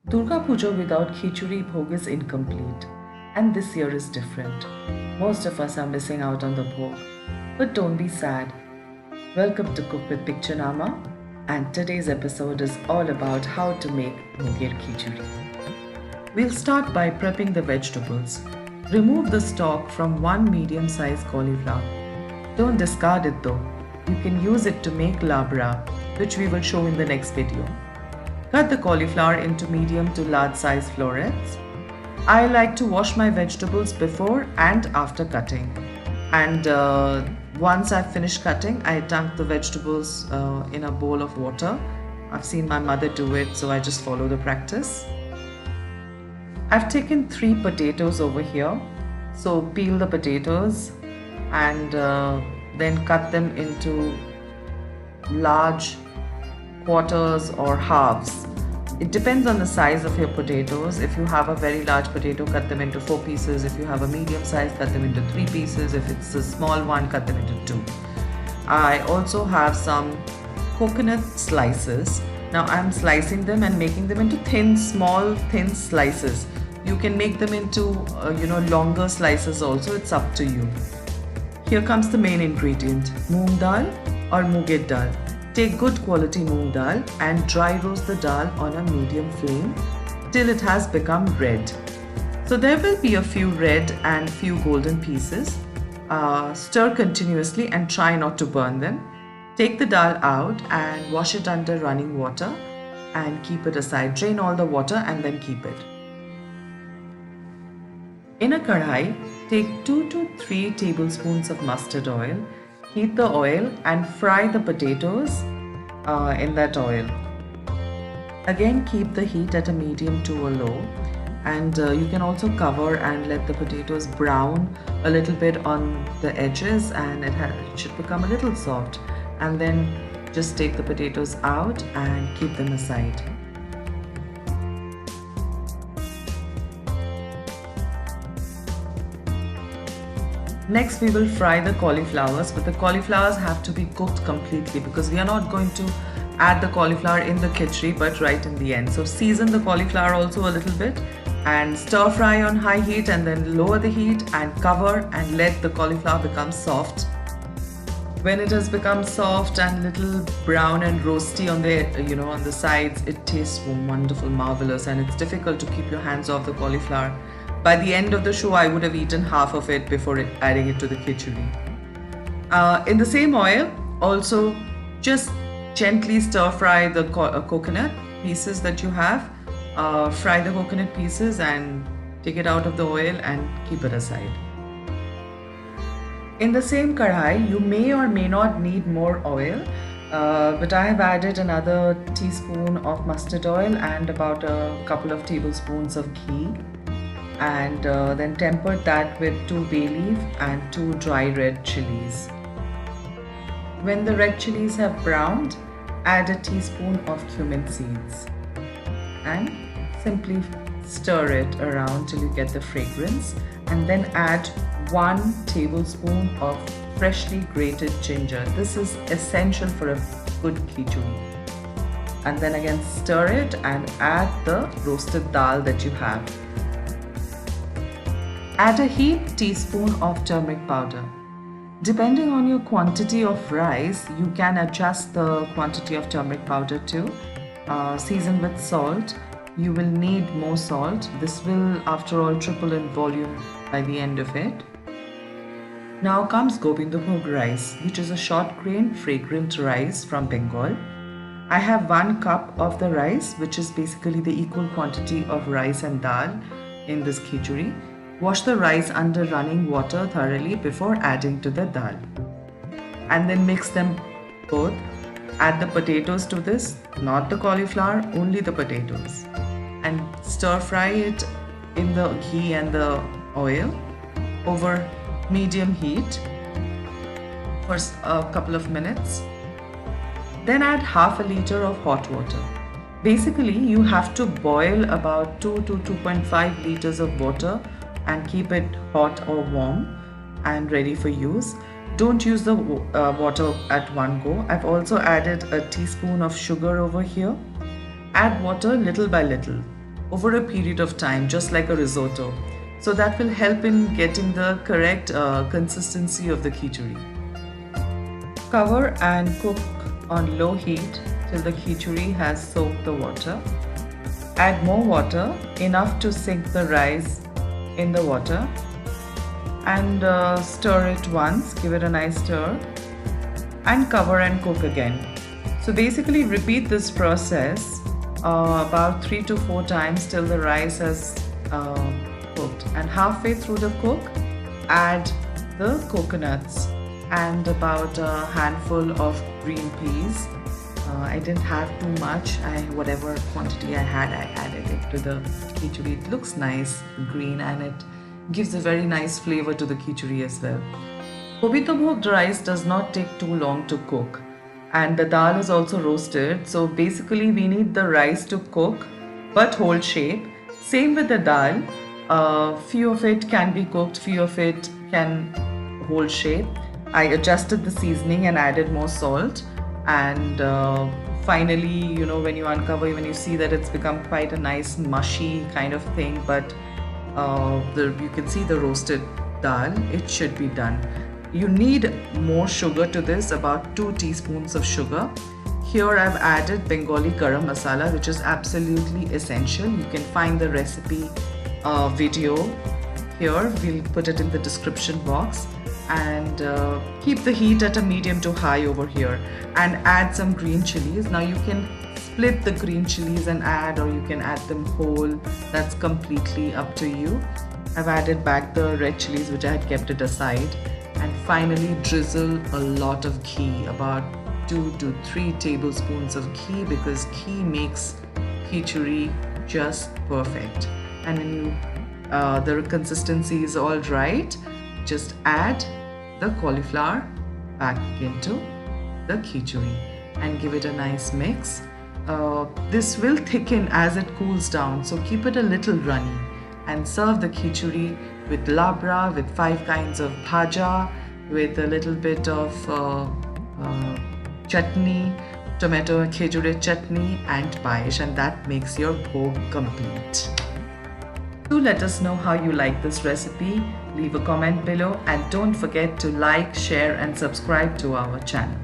Durga Puja without khichuri bhog is incomplete, and this year is different. Most of us are missing out on the bhog. But don't be sad. Welcome to Cook with Picture and today's episode is all about how to make bhoger khichuri. We'll start by prepping the vegetables. Remove the stalk from one medium-sized cauliflower. Don't discard it though. You can use it to make labra, which we will show in the next video. Cut the cauliflower into medium to large size florets. I like to wash my vegetables before and after cutting. And once I've finished cutting, I dunk the vegetables in a bowl of water. I've seen my mother do it, so I just follow the practice. I've taken 3 potatoes over here. So peel the potatoes and then cut them into large quarters or halves. It depends on the size of your potatoes. If you have a very large potato, cut them into 4 pieces. If you have a medium size, cut them into 3 pieces. If it's a small one, cut them into 2. I also have some coconut slices. Now I'm slicing them and making them into small thin slices. You can make them into longer slices also. It's up to you. Here comes the main ingredient, moong dal or muget dal. Take good quality moong dal and dry roast the dal on a medium flame till it has become red. So there will be a few red and few golden pieces. Stir continuously and try not to burn them. Take the dal out and wash it under running water and keep it aside. Drain all the water and then keep it. In a kadhai, take 2 to 3 tablespoons of mustard oil. Heat the oil and fry the potatoes in that oil. Again, keep the heat at a medium to a low, and you can also cover and let the potatoes brown a little bit on the edges, and it should become a little soft. And then just take the potatoes out and keep them aside. Next, we will fry the cauliflowers, but the cauliflowers have to be cooked completely because we are not going to add the cauliflower in the khichdi but right in the end. So season the cauliflower also a little bit and stir fry on high heat and then lower the heat and cover and let the cauliflower become soft. When it has become soft and little brown and roasty on the sides, it tastes wonderful, marvelous, and it's difficult to keep your hands off the cauliflower. By the end of the show, I would have eaten half of it before adding it to the khichdi. In the same oil, also just gently stir fry the coconut pieces that you have. Fry the coconut pieces and take it out of the oil and keep it aside. In the same kadhai, you may or may not need more oil, but I have added another teaspoon of mustard oil and about a couple of tablespoons of ghee. And then tempered that with 2 bay leaf and 2 dry red chilies. When the red chilies have browned, add a teaspoon of cumin seeds and simply stir it around till you get the fragrance, and then add 1 tablespoon of freshly grated ginger. This is essential for a good khichdi. And then again stir it and add the roasted dal that you have. Add a heaped teaspoon of turmeric powder. Depending on your quantity of rice, you can adjust the quantity of turmeric powder too. Season with salt. You will need more salt. This will, after all, triple in volume by the end of it. Now comes Gobindabhog rice, which is a short grain, fragrant rice from Bengal. I have 1 cup of the rice, which is basically the equal quantity of rice and dal in this khichdi. Wash the rice under running water thoroughly before adding to the dal. And then mix them both. Add the potatoes to this, not the cauliflower, only the potatoes. And stir fry it in the ghee and the oil over medium heat for a couple of minutes. Then add half a liter of hot water. Basically, you have to boil about 2 to 2.5 liters of water and keep it hot or warm and ready for use. Don't use the water at one go. I've also added a teaspoon of sugar over here. Add water little by little. over a period of time, just like a risotto. So that will help in getting the correct consistency of the khichdi. Cover and cook on low heat till the khichdi has soaked the water. Add more water, enough to sink the rice in the water, and stir it once, give it a nice stir, and cover and cook again. So basically repeat this process about 3 to 4 times till the rice has cooked, and halfway through the cook add the coconuts and about a handful of green peas. I didn't have too much. Whatever quantity I had, I added it to the khichdi. It looks nice green and it gives a very nice flavor to the khichdi as well. Kobito bhog rice does not take too long to cook, and the dal is also roasted, so basically we need the rice to cook but hold shape. Same with the dal, few of it can be cooked, few of it can hold shape. I adjusted the seasoning and added more salt, and finally, when you uncover, when you see that it's become quite a nice mushy kind of thing, but you can see the roasted dal, it should be done. You need more sugar to this, about 2 teaspoons of sugar. Here I've added Bengali garam masala, which is absolutely essential. You can find the recipe video here. We'll put it in the description box. And keep the heat at a medium to high over here, and add some green chilies. Now you can split the green chilies and add, or you can add them whole. That's completely up to you. I've added back the red chilies which I had kept it aside. And finally drizzle a lot of ghee, about 2 to 3 tablespoons of ghee, because ghee makes khichdi just perfect. And when the consistency is all right, just add the cauliflower back into the khichdi and give it a nice mix. This will thicken as it cools down, so keep it a little runny, and serve the khichdi with labra, with 5 kinds of bhaja, with a little bit of chutney, tomato khejure chutney and payesh, and that makes your bhog complete. Do let us know how you like this recipe. Leave a comment below, and don't forget to like, share and subscribe to our channel.